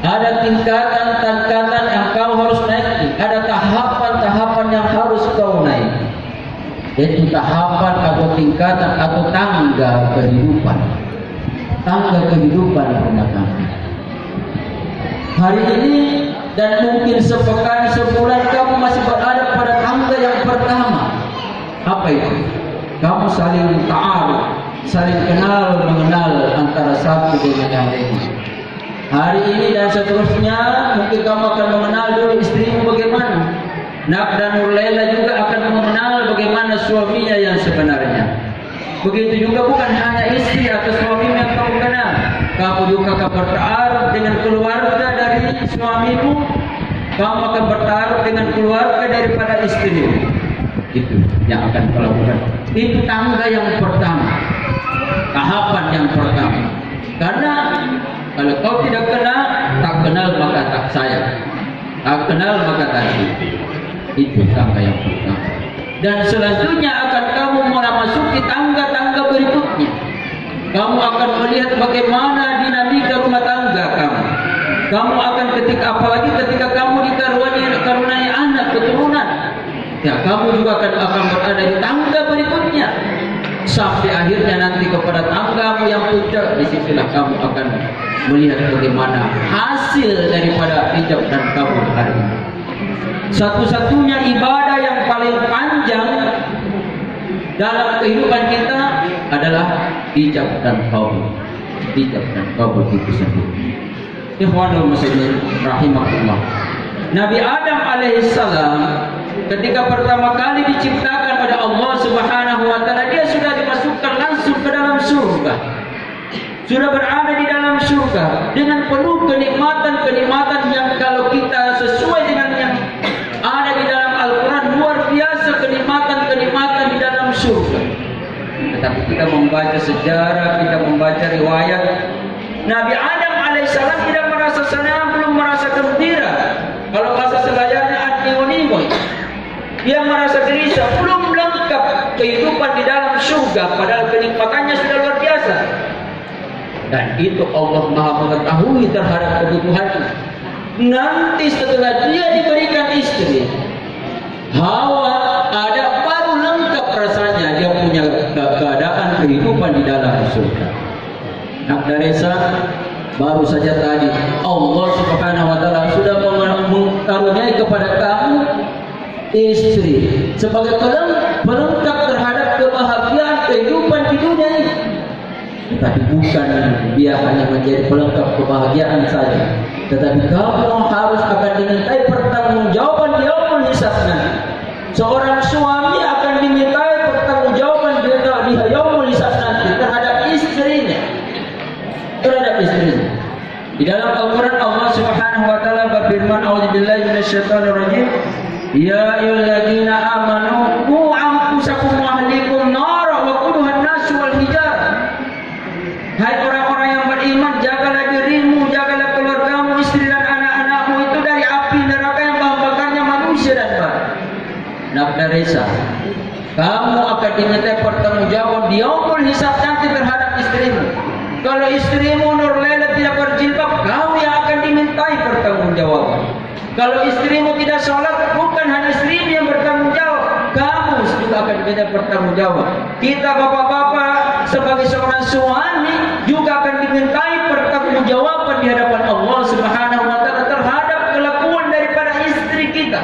Ada tingkatan-tingkatan yang kau harus naiki. Ada tahapan-tahapan yang harus kau naiki. Yaitu tahapan atau tingkatan atau tangga kehidupan. Tangga kehidupan rumah tangga. Hari ini dan mungkin sepekan, sebulan kamu masih berada pada tangga yang pertama. Apa itu? Kamu saling ta'aruf, saling kenal mengenal antara satu dengan yang lain. Hari ini dan seterusnya mungkin kamu akan mengenal dulu istrimu bagaimana. Nak dan Nurlela juga akan mengenal bagaimana suaminya yang sebenarnya. Begitu juga bukan hanya istri atau suami yang kamu kenal, kamu juga akan bertaruh dengan keluarga dari suamimu, kamu akan bertaruh dengan keluarga daripada istrimu. Itu yang akan kau lakukan. Itu tangga yang pertama, tahapan yang pertama. Karena kalau kau tidak kenal, tak kenal maka tak sayang, tak kenal maka tak cinta. Itu tangga yang pertama. Dan selanjutnya akan kamu memasuki tangga-tangga berikutnya. Kamu akan melihat bagaimana dinamika rumah tangga kamu. Kamu akan apalagi ketika kamu dikaruniai anak keturunan, ya kamu juga akan berada di tangga berikutnya. Sampai akhirnya nanti kepada tanggamu yang puncak, disitulah kamu akan melihat bagaimana hasil daripada hijab dan kabul hari ini. Satu-satunya ibadah yang paling panjang dalam kehidupan kita adalah hijab dan kabul. Hijab dan kabul itu sendiri. Ikhwanul muslimin rahimahullah. Nabi Adam alaihissalam ketika pertama kali diciptakan oleh Allah Subhanahu wa taala, dia sudah dimasukkan langsung ke dalam surga. Sudah berada di dalam surga dengan penuh kenikmatan-kenikmatan yang kalau kita sesuai dengan yang ada di dalam Al-Quran, luar biasa kenikmatan-kenikmatan di dalam surga. Tetapi kita membaca sejarah, kita membaca riwayat, Nabi Adam alaihissalam tidak merasa senang, belum merasa gembira. Kalau bahasa selayarnya anti-unimoy, dia merasa gelisah, belum lengkap kehidupan di dalam surga, padahal kenikmatannya sudah luar biasa. Dan itu Allah Maha mengetahui terhadap kebutuhannya. Nanti setelah dia diberikan istri, Hawa ada baru lengkap rasanya dia punya keadaan kehidupan di dalam surga. Nak Daresa, baru saja tadi Allah Subhanahu wa taala sudah mengaruniai kepada kamu istri sebagai pelengkap terhadap kebahagiaan kehidupan di dunia ini. Tapi bukan dia hanya menjadi pelengkap kebahagiaan saja, tetapi kamu harus akan dimintai pertanggungjawaban di yaumul hisab nanti. Seorang suami akan dimintai pertanggungjawaban di yaumul hisab nanti terhadap istrinya. Di dalam Al-Quran Allah Subhanahu wa taala berfirman, "A'udzubillahi minasyaitonir rajim. Ya ayyuhalladzina amanu qu anfusakum wa ahlikum nara wa quduhan nas wal hijarah." Hai orang-orang yang beriman, jagalah dirimu, jagalah keluargamu, istri dan anak-anakmu itu dari api neraka yang bahan bakarnya manusia dan batu. Nak Daresa, kamu akan diminta pertanggungjawab di yaumul hisab nanti terhadap istrimu. Kalau istrimu Nurlela tidak berjilbab, kamu yang akan dimintai pertanggungjawaban. Kalau istrimu tidak sholat, bukan hanya istrimu yang bertanggung jawab, kamu juga akan diminta pertanggungjawab. Kita bapak-bapak sebagai seorang suami juga akan dimintai pertanggungjawaban di hadapan Allah Subhanahu wa taala terhadap kelakuan daripada istri kita.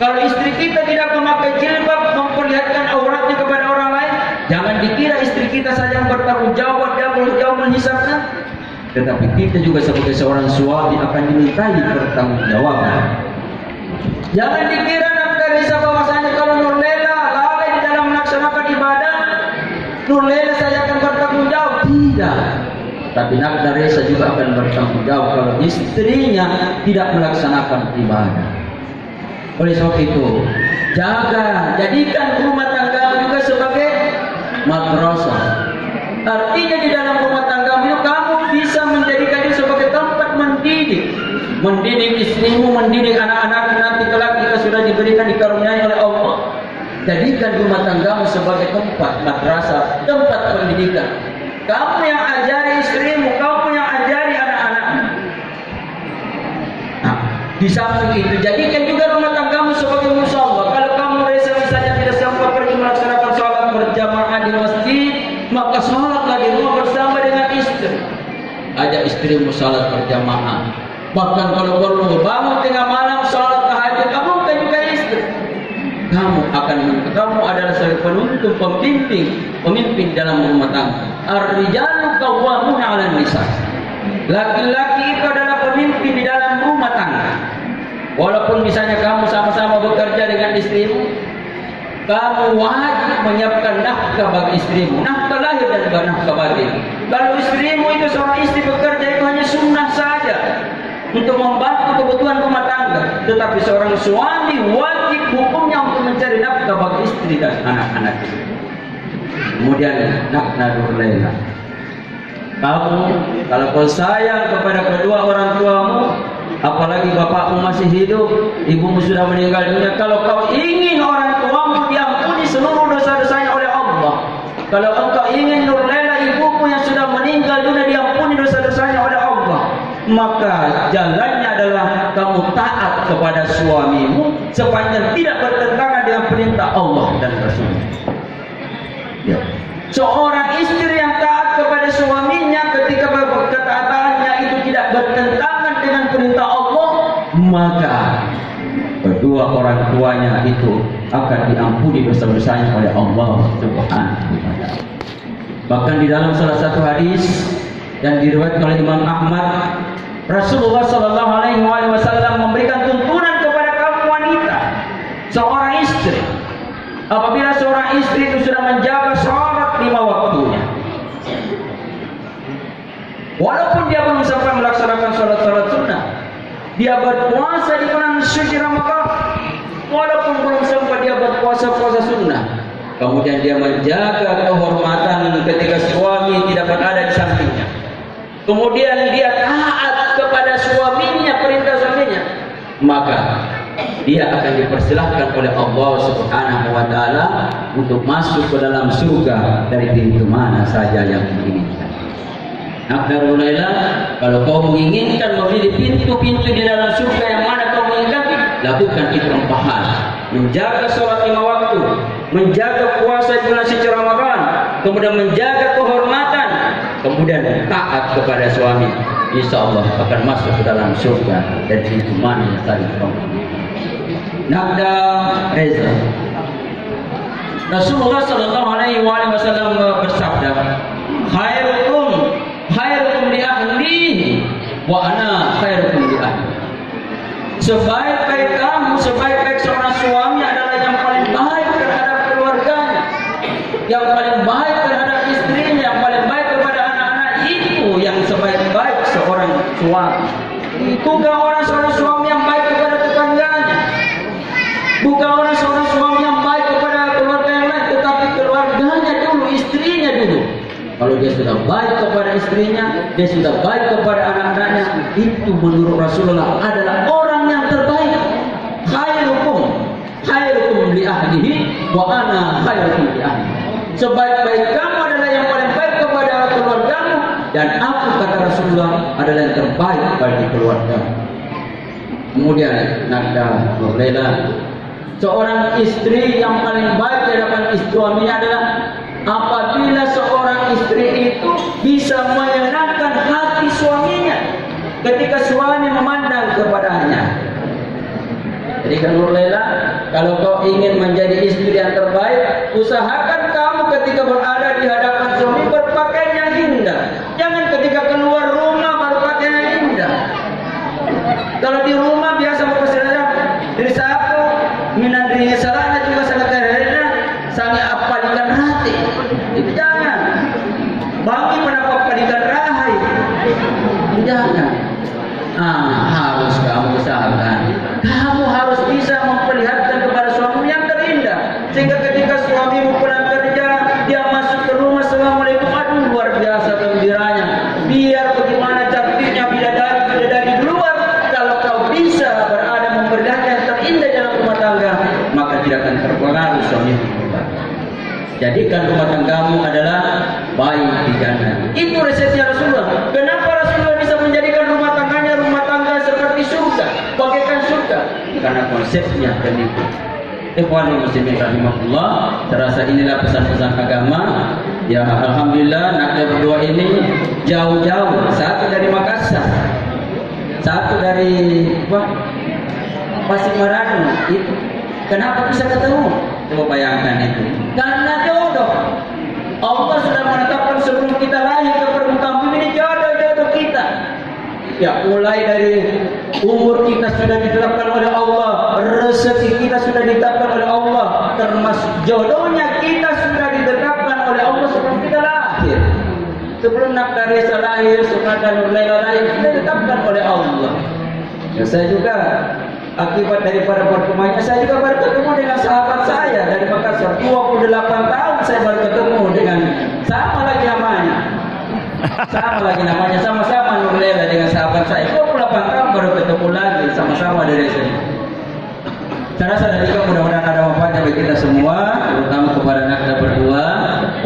Kalau istri kita tidak memakai jilbab, memperlihatkan auratnya kepada orang lain, jangan dikira istri kita saja yang bertanggung jawab, dia bertanggung hisabnya. Tetapi kita juga sebagai seorang suami akan dimintai pertanggungjawaban. Jangan dikira Nak Daresa bahwasanya kalau Nurlela lalai di dalam melaksanakan ibadah, Nurlela saja akan bertanggung jawab. Tidak. Tapi Nak Daresa juga akan bertanggung jawab kalau istrinya tidak melaksanakan ibadah. Oleh sebab itu, jadikan rumah tangga juga sebagai madrasah. Artinya di dalam rumah tangga itu kamu bisa menjadikannya sebagai tempat mendidik istrimu, mendidik anak-anak nanti kelak jika sudah diberikan dikaruniai oleh Allah. Jadikan rumah tanggamu sebagai tempat madrasah, tempat pendidikan. Kamu yang ajari istrimu, kamu yang ajari anak-anakmu. Nah, di samping itu jadikan juga rumah tanggamu sebagai musholla. Kalau kamu rasa misalnya tidak sempat pergi melaksanakan sholat berjamaah di masjid, maka sholatlah di rumah bersama dengan istri. Ajak istrimu sholat berjamaah. Bahkan kalau perlu bangun tengah malam sholat tahajud, kamu kan juga istri. kamu adalah sebagai penuntun, pemimpin dalam rumah tangga. Ar-rijalu qawwamuna 'alan nisa. Laki-laki itu adalah pemimpin di dalam rumah tangga. Walaupun misalnya kamu sama-sama bekerja dengan istrimu, kamu wajib menyiapkan nafkah bagi istrimu, nafkah lahir dan nafkah batin. Kalau istrimu itu seorang istri bekerja itu hanya sunnah saja untuk membantu kebutuhan rumah tangga, tetapi seorang suami wajib hukumnya untuk mencari nafkah bagi istri dan anak-anak. Kemudian nafkah Nurlela, kamu kalau kau sayang kepada kedua orang tuamu, apalagi bapakmu masih hidup, ibumu sudah meninggal dunia, kalau kau ingin orang tuamu diampuni seluruh dosa-dosanya oleh Allah, kalau engkau ingin Nurlela ibumu yang sudah meninggal dunia diampuni dosa-dosanya oleh Allah, maka jalannya adalah kamu taat kepada suamimu sepanjang tidak bertentangan dengan perintah Allah dan Rasul-Nya. Ya. Seorang istri yang taat kepada suaminya ketika ketaatannya itu tidak bertentangan dengan perintah Allah, maka kedua orang tuanya itu akan diampuni dosa-dosanya oleh Allah Subhanahu wa taala. Bahkan di dalam salah satu hadis yang diriwayatkan oleh Imam Ahmad, Rasulullah sallallahu alaihi wasallam memberikan tuntunan kepada kaum wanita, seorang istri. Apabila seorang istri itu sudah menjaga salat 5 waktunya, walaupun dia belum sampai melaksanakan salat-salat sunnah, dia berpuasa di bulan suci Ramadan, walaupun belum sampai dia berpuasa-puasa sunnah, kemudian dia menjaga kehormatan ketika suami tidak berada di sampingnya, kemudian dia taat kepada suaminya, perintah suaminya, maka dia akan dipersilahkan oleh Allah Subhanahu wa taala untuk masuk ke dalam surga dari pintu mana saja yang diinginkan. Nafdarul Laila, kalau kau menginginkan memilih pintu-pintu di dalam surga yang mana kau menginginkan, lakukan itu 4 hal. Menjaga sholat 5 waktu, menjaga puasa di bulan suci Ramadan, kemudian menjaga kehormatan, kemudian taat kepada suami. Insya Allah akan masuk ke dalam surga dan pintu mana yang tadi kau Nafda Reza. Rasulullah sallallahu alaihi wasallam bersabda, khairukum li ahlihi wa ana khairukum li ahli. Sebaik-baik kamu, sebaik-baik seorang suami adalah yang paling baik terhadap keluarganya, yang paling baik terhadap istrinya, yang paling baik kepada anak-anak. Itu yang sebaik-baik seorang suami. Bukan seorang suami yang baik kepada tetangganya, bukan seorang suami yang baik kepada keluarga yang lain, tetapi keluarganya dulu, istrinya dulu. Kalau dia sudah baik kepada istrinya, dia sudah baik kepada anak-anaknya, itu menurut Rasulullah adalah orang yang terbaik. Khairukum li ahlihi wa ana khairukum li ahli. Sebaik-baik kamu adalah yang paling baik kepada keluargamu, dan aku, kata Rasulullah, adalah yang terbaik bagi keluarga. Kemudian Nafda Nurlela, seorang istri yang paling baik di hadapan suaminya adalah apabila seorang istri itu bisa menyenangkan hati suaminya ketika suami memandang kepadanya. Jadi kan Nurlela, kalau kau ingin menjadi istri yang terbaik, usahakan kamu ketika berada di hadapan suami berpakaian yang indah. Jangan ketika keluar rumah berpakaian yang indah. Kalau di rumah biasa berpakaian dari sapu, minan dirinya salahnya juga sangat terhadap sangat apalikan hati. Itu jangan. Bagi menapa apalikan rahai. Jangan. Harus kamu usahakan. Kamu harus bisa memperlihatkan kepada suami yang terindah, sehingga ketika suamimu pulang kerja, dia masuk ke rumah, assalamualaikum, aduh luar biasa gembiranya. Biar bagaimana cantiknya bidadari di luar, kalau kau bisa berada memperlihatkan yang terindah dalam rumah tangga, maka tidak akan terpengaruh suamimu. Jadikan rumah tanggamu adalah baik dijaga. Itu resepnya Rasulullah. Kenapa Rasulullah bisa menjadikan rumah tangganya rumah tangga seperti surga, bagaikan surga? Karena konsepnya demikian. Ikhwani muslimin rahimahullah, terasa inilah pesan-pesan agama. Ya alhamdulillah, nakda berdua ini jauh-jauh. Satu dari Makassar, satu dari Pasir Maranu. Kenapa bisa ketemu? Coba bayangkan itu. Karena jodoh. Allah sudah menetapkan sebelum kita lahir ke permukaan bumi ini jodoh-jodoh kita. Ya, mulai dari umur kita sudah ditetapkan oleh Allah, rezeki kita sudah ditetapkan oleh Allah, termasuk jodohnya kita sudah ditetapkan oleh Allah sebelum kita lahir. Sebelum Nafkah Reza lahir, Sunnata Nur Laila lahir, sudah ditetapkan oleh Allah. Ya, saya juga akibat daripada pertemuannya, saya juga baru ketemu dengan sahabat saya dari Makassar. 28 tahun saya baru ketemu dengan sama lagi namanya. Sama-sama Nur Laila dengan sahabat saya. 28 tahun baru ketemu lagi, sama-sama dari sini. Saya rasa dari itu mudah-mudahan ada manfaatnya bagi kita semua, terutama kepada anak kita berdua.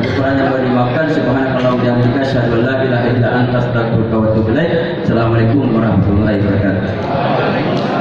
Kekurangan yang boleh dimaafkan. Subhanakallah wa bihamdika, asyhadu an la ilaha illa anta, astaghfiruka wa atubu ilaik. Assalamualaikum warahmatullahi wabarakatuh.